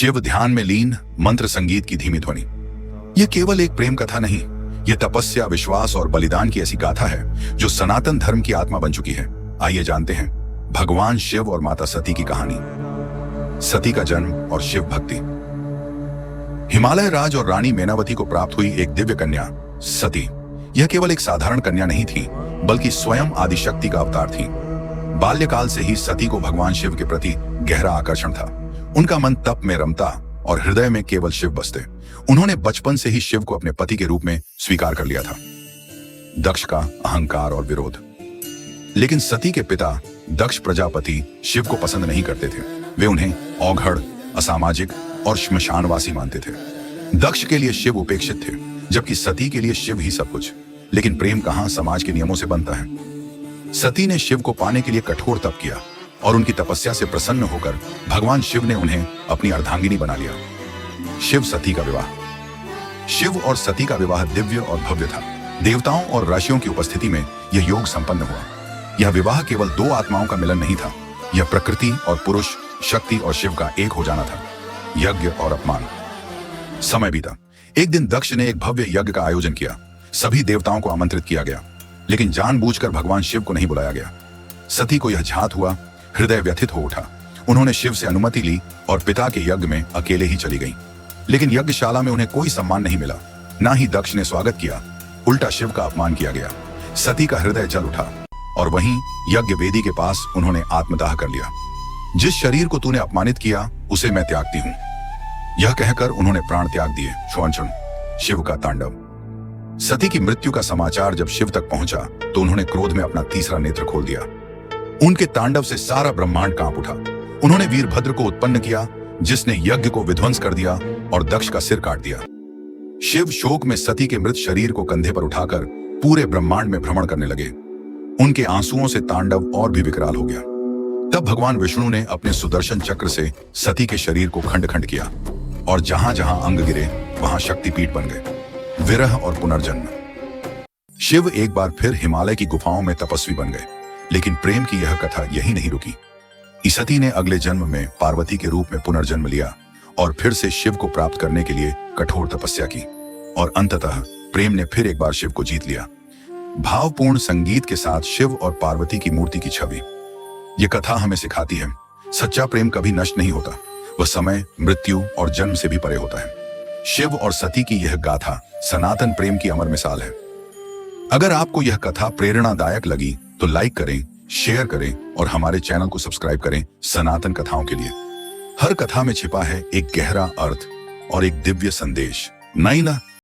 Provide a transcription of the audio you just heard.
शिव ध्यान में लीन, मंत्र संगीत की धीमी ध्वनि। यह केवल एक प्रेम कथा नहीं, यह तपस्या, विश्वास और बलिदान की ऐसी गाथा है जो सनातन धर्म की आत्मा बन चुकी है। आइए जानते हैं भगवान शिव और माता सती की कहानी। सती का जन्म और शिव भक्ति। हिमालय राज और रानी मेनावती को प्राप्त हुई एक दिव्य कन्या सती। यह केवल एक साधारण कन्या नहीं थी, बल्कि स्वयं आदिशक्ति का अवतार थी। बाल्यकाल से ही सती को भगवान शिव के प्रति गहरा आकर्षण था। उनका मन तप में रमता और हृदय में केवल शिव बसते। उन्होंने बचपन से ही शिव को अपने पति के रूप में स्वीकार कर लिया था। दक्ष का अहंकार और विरोध। लेकिन सती के पिता दक्ष प्रजापति शिव को पसंद नहीं करते थे। वे उन्हें औघड़, असामाजिक और श्मशानवासी मानते थे। दक्ष के लिए शिव उपेक्षित थे, जबकि सती के लिए शिव ही सब कुछ। लेकिन प्रेम कहां समाज के नियमों से बनता है। सती ने शिव को पाने के लिए कठोर तप किया और उनकी तपस्या से प्रसन्न होकर भगवान शिव ने उन्हें अपनी अर्धांगिनी बना लिया। शिव सती का विवाह। शिव और सती का विवाह दिव्य और भव्य था। देवताओं और ऋषियों की उपस्थिति में यह योग संपन्न हुआ। यह विवाह केवल दो आत्माओं का मिलन नहीं था, यह प्रकृति और पुरुष, शक्ति और शिव का एक हो जाना था। यज्ञ और अपमान। समय बीता। एक दिन दक्ष ने एक भव्य यज्ञ का आयोजन किया। सभी देवताओं को आमंत्रित किया गया, लेकिन जानबूझकर भगवान शिव को नहीं बुलाया गया। सती को यह झात हुआ, हृदय व्यथित हो उठा। उन्होंने शिव से अनुमति ली और पिता के यज्ञ में अकेले ही चली गईं। लेकिन यज्ञशाला में उन्हें कोई सम्मान नहीं मिला। ना ही दक्ष ने स्वागत किया, उल्टा शिव का अपमान किया गया। सती का हृदय जल उठा और वहीं यज्ञ वेदी के पास उन्होंने आत्मदाह कर लिया। जिस शरीर को तूने अपमानित किया, उसे मैं त्यागती हूं, यह कहकर उन्होंने प्राण त्याग दिए। क्षण क्षण शिव का तांडव। सती की मृत्यु का समाचार जब शिव तक पहुंचा तो उन्होंने क्रोध में अपना तीसरा नेत्र खोल दिया। उनके तांडव से सारा ब्रह्मांड कांप उठा। उन्होंने वीरभद्र को उत्पन्न किया, जिसने यज्ञ को विध्वंस कर दिया और दक्ष का सिर काट दिया। शिव शोक में सती के मृत शरीर को कंधे पर उठाकर पूरे ब्रह्मांड में भ्रमण करने लगे। उनके आंसुओं से तांडव और भी विकराल हो गया। तब भगवान विष्णु ने अपने सुदर्शन चक्र से सती के शरीर को खंड खंड किया और जहां जहां अंग गिरे वहां शक्तिपीठ बन गए। विरह और पुनर्जन्म। शिव एक बार फिर हिमालय की गुफाओं में तपस्वी बन गए। लेकिन प्रेम की यह कथा यही नहीं रुकी। सती ने अगले जन्म में पार्वती के रूप में पुनर्जन्म लिया और फिर से शिव को प्राप्त करने के लिए कठोर तपस्या की। और अंततः प्रेम ने फिर एक बार शिव को जीत लिया। भावपूर्ण संगीत के साथ शिव और पार्वती की मूर्ति की छवि। यह कथा हमें सिखाती है, सच्चा प्रेम कभी नष्ट नहीं होता। वह समय, मृत्यु और जन्म से भी परे होता है। शिव और सती की यह गाथा सनातन प्रेम की अमर मिसाल है। अगर आपको यह कथा प्रेरणादायक लगी तो लाइक करें, शेयर करें और हमारे चैनल को सब्सक्राइब करें। सनातन कथाओं के लिए हर कथा में छिपा है एक गहरा अर्थ और एक दिव्य संदेश। नहीं ना?